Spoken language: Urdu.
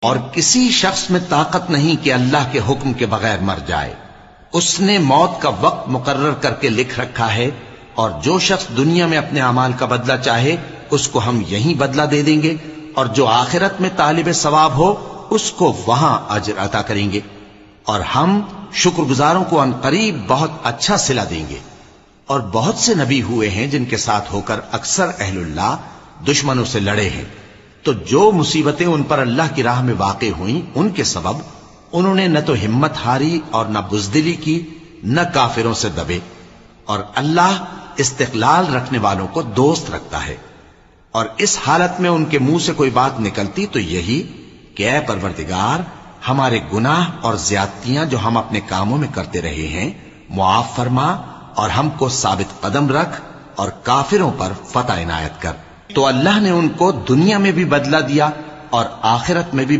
اور کسی شخص میں طاقت نہیں کہ اللہ کے حکم کے بغیر مر جائے. اس نے موت کا وقت مقرر کر کے لکھ رکھا ہے، اور جو شخص دنیا میں اپنے اعمال کا بدلہ چاہے اس کو ہم یہیں بدلہ دے دیں گے، اور جو آخرت میں طالب ثواب ہو اس کو وہاں اجر عطا کریں گے، اور ہم شکر گزاروں کو عنقریب بہت اچھا صلہ دیں گے. اور بہت سے نبی ہوئے ہیں جن کے ساتھ ہو کر اکثر اہل اللہ دشمنوں سے لڑے ہیں، تو جو مصیبتیں ان پر اللہ کی راہ میں واقع ہوئیں ان کے سبب انہوں نے نہ تو ہمت ہاری اور نہ بزدلی کی، نہ کافروں سے دبے. اور اللہ استقلال رکھنے والوں کو دوست رکھتا ہے. اور اس حالت میں ان کے منہ سے کوئی بات نکلتی تو یہی کہ اے پروردگار، ہمارے گناہ اور زیادتیاں جو ہم اپنے کاموں میں کرتے رہے ہیں معاف فرما، اور ہم کو ثابت قدم رکھ اور کافروں پر فتح عنایت کر. تو اللہ نے ان کو دنیا میں بھی بدلہ دیا اور آخرت میں بھی